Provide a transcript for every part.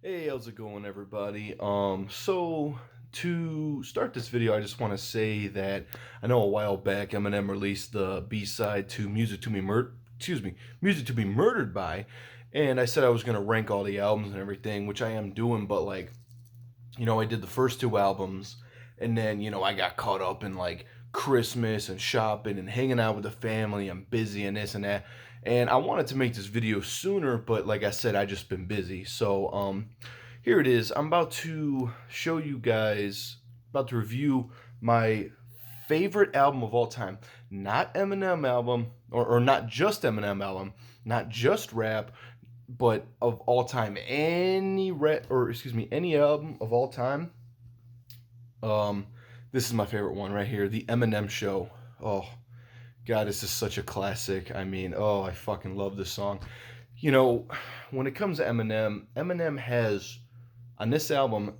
Hey, how's it going, everybody? So to start this video, I just want to say that I know a while back Eminem released the B-side to Music to Be Murdered By, and I said I was gonna rank all the albums and everything, which I am doing, but like, I did the first two albums, and then, I got caught up in like Christmas and shopping and hanging out with the family. I'm busy and this and that. And I wanted to make this video sooner, but like I said, I just been busy. So here it is. I'm about to show you guys, about to review my favorite album of all time. Not Eminem album, or not just Eminem album, not just rap, but of all time, any album of all time. Um, this is my favorite one right here, the Eminem Show. Oh God, this is such a classic. I mean, oh, I fucking love this song. You know, when it comes to Eminem, Eminem has on this album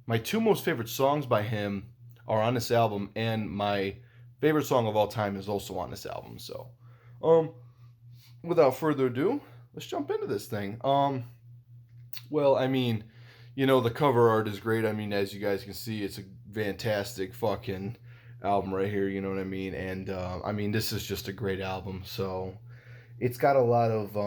my two most favorite songs by him are on this album, and my favorite song of all time is also on this album. So, um, without further ado, let's jump into this thing. Well, I mean, the cover art is great. I mean, as you guys can see, it's a fantastic fucking album right here. You know what I mean? And I mean, this is just a great album. So it's got a lot of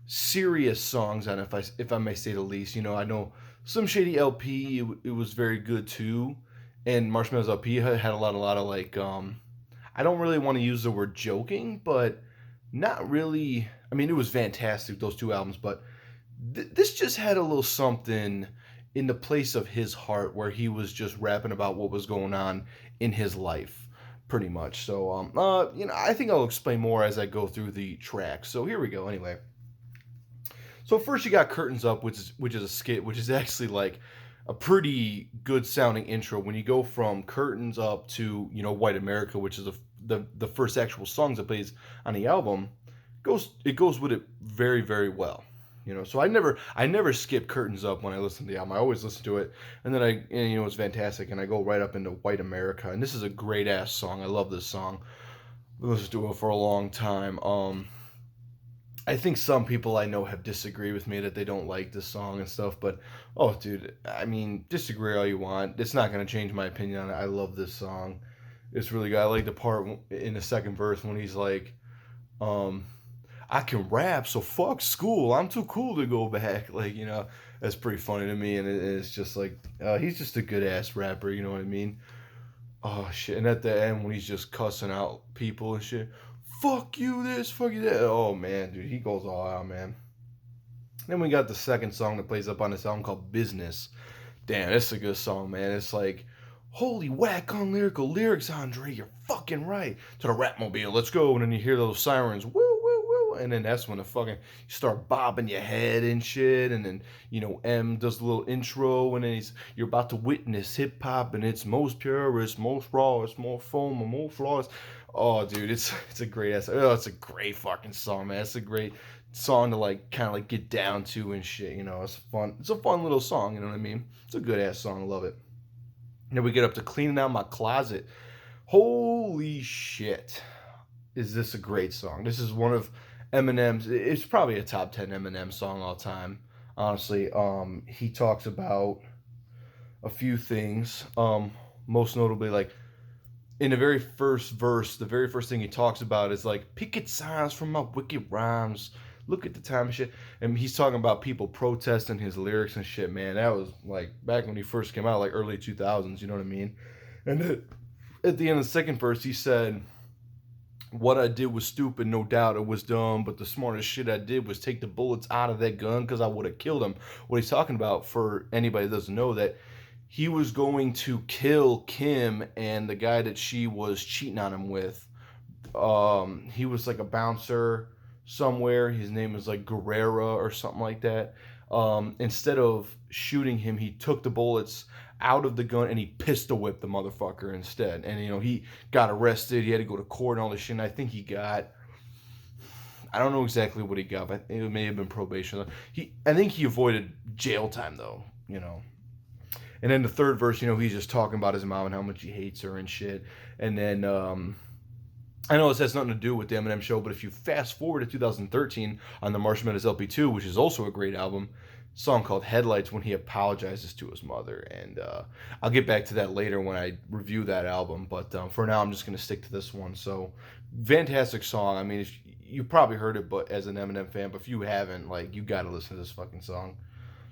serious songs on it, if I may say the least. I know Slim Shady LP. It was very good too, and Marshmallows LP had a lot of like I don't really want to use the word joking, but not really. I mean, it was fantastic, those two albums, but this just had a little something in the place of his heart where he was just rapping about what was going on in his life, pretty much. So, I think I'll explain more as I go through the tracks. So here we go. Anyway, so first you got Curtains Up, which is a skit, which is actually like a pretty good sounding intro when you go from Curtains Up to White America, which is the first actual songs that plays on the album. It goes with it very, very well. So I never skip Curtains Up when I listen to the album. I always listen to it, and then it's fantastic, and I go right up into White America, and this is a great ass song. I love this song. I've listened to it for a long time. I think some people I know have disagreed with me that they don't like this song and stuff, but oh, dude, I mean, disagree all you want. It's not gonna change my opinion on it. I love this song. It's really good. I like the part in the second verse when he's like, um, "I can rap, so fuck school. I'm too cool to go back." Like, that's pretty funny to me, and it's just like he's just a good ass rapper. You know what I mean? Oh shit! And at the end when he's just cussing out people and shit, fuck you this, fuck you that. Oh man, dude, he goes all out, man. Then we got the second song that plays up on this album called Business. Damn, it's a good song, man. It's like, holy whack on lyrical lyrics, Andre. You're fucking right. To the Rapmobile, let's go. And then you hear those sirens, woo, woo, woo. And then that's when you start bobbing your head and shit. And then, M does the little intro. And then you're about to witness hip hop and its most purest, most rawest, more foam, and more flaws. Oh, dude, it's a great ass. Oh, it's a great fucking song, man. It's a great song to like kind of like get down to and shit. It's fun. It's a fun little song. You know what I mean? It's a good ass song. I love it. And then we get up to Cleaning Out My Closet. Holy shit. Is this a great song? This is one of Eminem's, it's probably a top 10 Eminem song all time. Honestly, he talks about a few things. Most notably, like in the very first verse, the very first thing he talks about is like picket signs from my wicked rhymes. Look at the time and shit. And he's talking about people protesting his lyrics and shit, man. That was like back when he first came out, like early 2000s, you know what I mean? And at the end of the second verse, he said, "What I did was stupid, no doubt it was dumb, but the smartest shit I did was take the bullets out of that gun because I would have killed him." What he's talking about, for anybody that doesn't know, that he was going to kill Kim and the guy that she was cheating on him with. He was like a bouncer somewhere. His name was like Guerrera or something like that. Instead of shooting him, he took the bullets out of the gun and he pistol whipped the motherfucker instead. And he got arrested. He had to go to court and all this shit. And I think he got, I don't know exactly what he got, but it may have been probation. I think he avoided jail time though. And then the third verse, he's just talking about his mom and how much he hates her and shit. And then I know this has nothing to do with the Eminem Show, but if you fast forward to 2013 on the Marshmallows LP2, which is also a great album, song called Headlights, when he apologizes to his mother. And I'll get back to that later when I review that album. But for now, I'm just going to stick to this one. So, fantastic song. I mean, if you probably heard it, but as an Eminem fan, but if you haven't, like, you got to listen to this fucking song.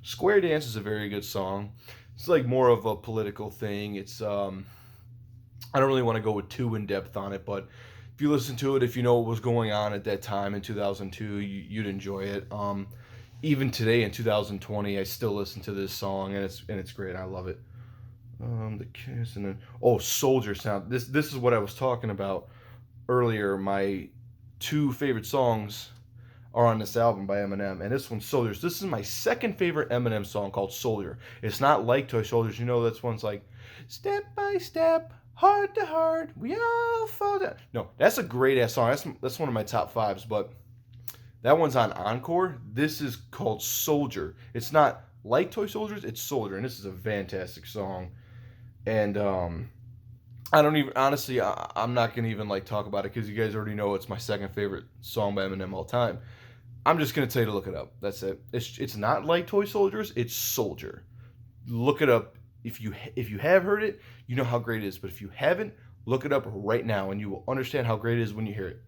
Square Dance is a very good song. It's like more of a political thing. It's I don't really want to go with too in depth on it, but if you listen to it, if you know what was going on at that time in 2002, you'd enjoy it. Even today in 2020, I still listen to this song, and it's great. I love it. The Kiss, and then Soldier Sound. This is what I was talking about earlier. My two favorite songs are on this album by Eminem, and this one's Soldiers. This is my second favorite Eminem song, called Soldier. It's not like Toy Soldiers. You know, that's one's like, step by step, heart to heart, we all fall down. No, that's a great ass song. That's one of my top fives, but that one's on Encore. This is called Soldier. It's not like Toy Soldiers, it's Soldier, and this is a fantastic song. And I don't even, honestly, I'm not gonna even like talk about it because you guys already know it's my second favorite song by Eminem all time. I'm just gonna tell you to look it up. That's it. It's not like Toy Soldiers. It's Soldier. Look it up. If you have heard it, you know how great it is. But if you haven't, look it up right now, and you will understand how great it is when you hear it.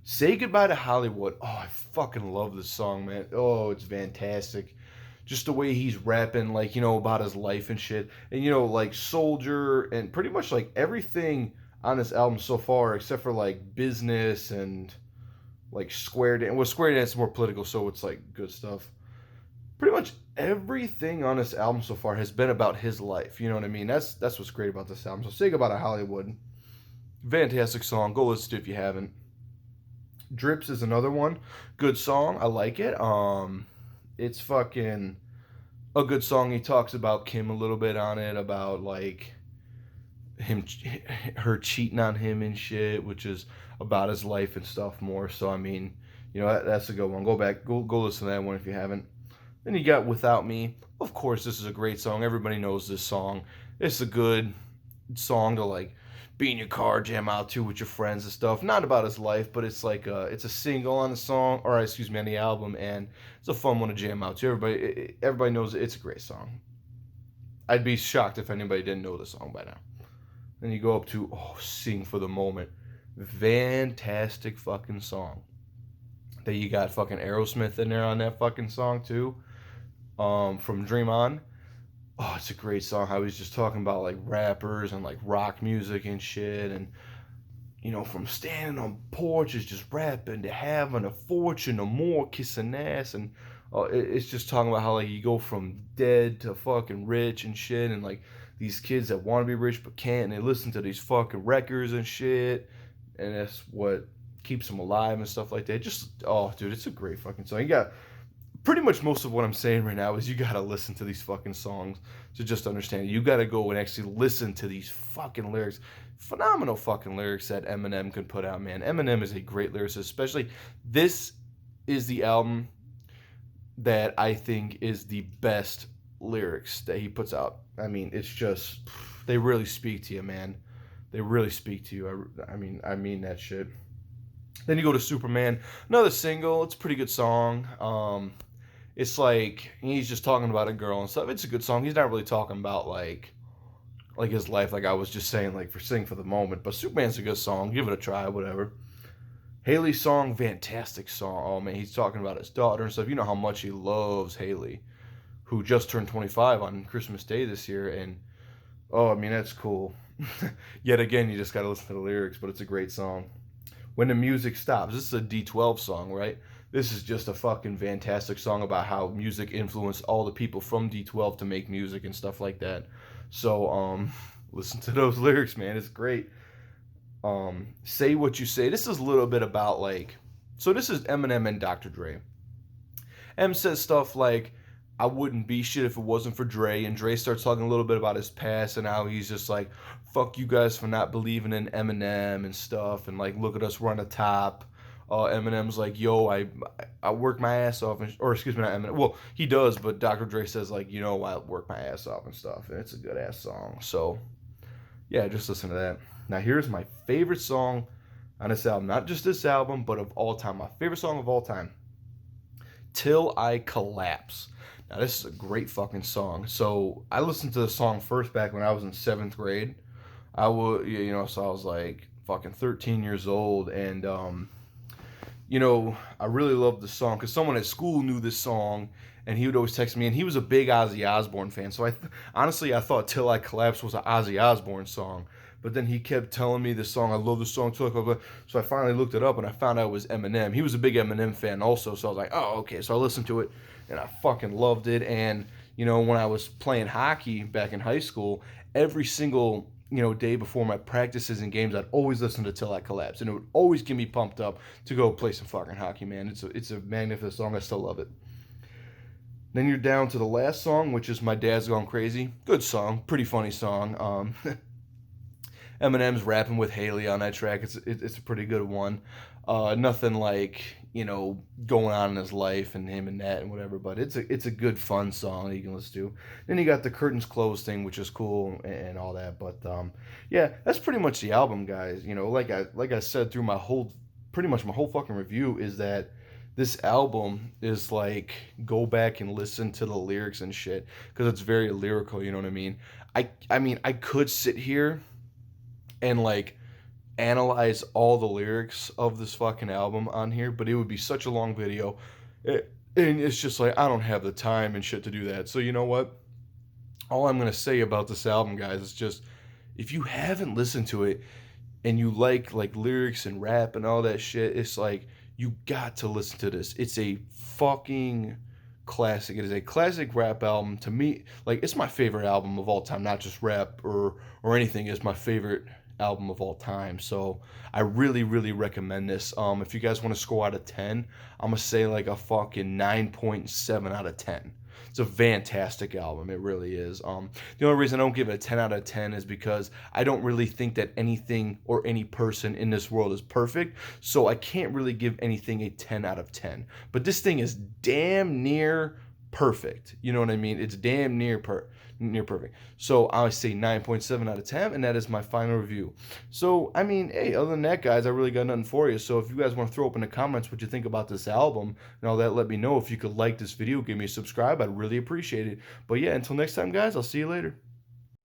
Say Goodbye to Hollywood. Oh, I fucking love this song, man. Oh, it's fantastic. Just the way he's rapping, like, you know, about his life and shit. And, you know, like Soldier and pretty much like everything on this album so far, except for like Business and like Square Dance. Well, Square Dance is more political, so it's like good stuff. Pretty much everything on this album so far has been about his life. You know what I mean? That's what's great about this album. So Say Goodbye to Hollywood. Fantastic song. Go listen to it if you haven't. Drips is another one. Good song. I like it. It's fucking a good song. He talks about Kim a little bit on it, about like her cheating on him and shit, which is about his life and stuff more. So I mean, you know, that's a good one. Go listen to that one if you haven't. Then you got Without Me. Of course, this is a great song. Everybody knows this song. It's a good song to like be in your car, jam out to with your friends and stuff. Not about his life, but it's like it's a single on the song, or excuse me, on the album, and it's a fun one to jam out to. Everybody knows it. It's a great song. I'd be shocked if anybody didn't know the song by now. Then you go up to Sing for the Moment. Fantastic fucking song. Then you got fucking Aerosmith in there on that fucking song too. From Dream On. Oh, it's a great song. How he's just talking about like rappers and like rock music and shit, and you know, from standing on porches just rapping to having a fortune or more, kissing ass, and it's just talking about how like you go from dead to fucking rich and shit, and like these kids that want to be rich but can't, and they listen to these fucking records and shit, and that's what keeps them alive and stuff like that. Just dude, it's a great fucking song. You got pretty much most of what I'm saying right now is you gotta listen to these fucking songs to just understand it. You gotta go and actually listen to these fucking lyrics. Phenomenal fucking lyrics that Eminem can put out, man. Eminem is a great lyricist, especially this is the album that I think is the best lyrics that he puts out. I mean, it's just, they really speak to you, man. They really speak to you. I mean that shit. Then you go to Superman, another single. It's a pretty good song. It's like he's just talking about a girl and stuff. It's a good song. He's not really talking about like his life, like I was just saying, like for Sing for the Moment. But Superman's a good song. Give it a try, whatever. Haley's song, fantastic song. Oh man, he's talking about his daughter and stuff. You know how much he loves Haley, who just turned 25 on Christmas Day this year, and I mean that's cool. Yet again, you just gotta listen to the lyrics, but it's a great song. When the Music Stops. This is a D12 song, right? This is just a fucking fantastic song about how music influenced all the people from D12 to make music and stuff like that. So, listen to those lyrics, man. It's great. Say What You Say. This is a little bit about like, so this is Eminem and Dr. Dre. M says stuff like, I wouldn't be shit if it wasn't for Dre. And Dre starts talking a little bit about his past and how he's just like, fuck you guys for not believing in Eminem and stuff. And like, look at us, we're on the top. Eminem's like, yo, I work my ass off. Or excuse me, not Eminem. Well, he does, but Dr. Dre says like, you know, I work my ass off and stuff. And it's a good ass song. So yeah, just listen to that. Now here's my favorite song on this album, not just this album, but of all time. My favorite song of all time, Till I Collapse. Now this is a great fucking song. So I listened to the song first back when I was in 7th grade. I would, so I was like fucking 13 years old, and I really loved the song because someone at school knew this song, and he would always text me, and he was a big Ozzy Osbourne fan. So honestly, I thought "Till I Collapse" was an Ozzy Osbourne song, but then he kept telling me this song. I love this song, "Till I Collapse." So I finally looked it up, and I found out it was Eminem. He was a big Eminem fan also, so I was like, oh, okay. So I listened to it, and I fucking loved it. And when I was playing hockey back in high school, every single day before my practices and games, I'd always listen to "Till I Collapse," and it would always get me pumped up to go play some fucking hockey, man. It's a magnificent song. I still love it. Then you're down to the last song, which is "My Dad's Gone Crazy." Good song, pretty funny song. Eminem's rapping with Haley on that track. It's a pretty good one. Nothing like going on in his life and him and that and whatever, but it's a good fun song that you can listen to. Then you got the curtains closed thing, which is cool and all that. But yeah, that's pretty much the album, guys. Like I said through pretty much my whole fucking review is that this album is like, go back and listen to the lyrics and shit because it's very lyrical. You know what I mean? I mean I could sit here and like analyze all the lyrics of this fucking album on here, but it would be such a long video. And it's just like, I don't have the time and shit to do that. So you know what? All I'm going to say about this album, guys, is just, if you haven't listened to it and you like lyrics and rap and all that shit, it's like, you got to listen to this. It's a fucking classic. It is a classic rap album to me. Like, it's my favorite album of all time, not just rap or anything. It's my favorite album of all time. So I really, really recommend this. If you guys want to score out of 10, I'm gonna say like a fucking 9.7 out of 10. It's a fantastic album. It really is. The only reason I don't give it a 10 out of 10 is because I don't really think that anything or any person in this world is perfect. So I can't really give anything a 10 out of 10. But this thing is damn near perfect. You know what I mean? It's damn near perfect. So I say 9.7 out of 10, and that is my final review. So, I mean, hey, other than that, guys, I really got nothing for you. So if you guys want to throw up in the comments what you think about this album and all that, let me know. If you could like this video, give me a subscribe. I'd really appreciate it. But yeah, until next time, guys, I'll see you later.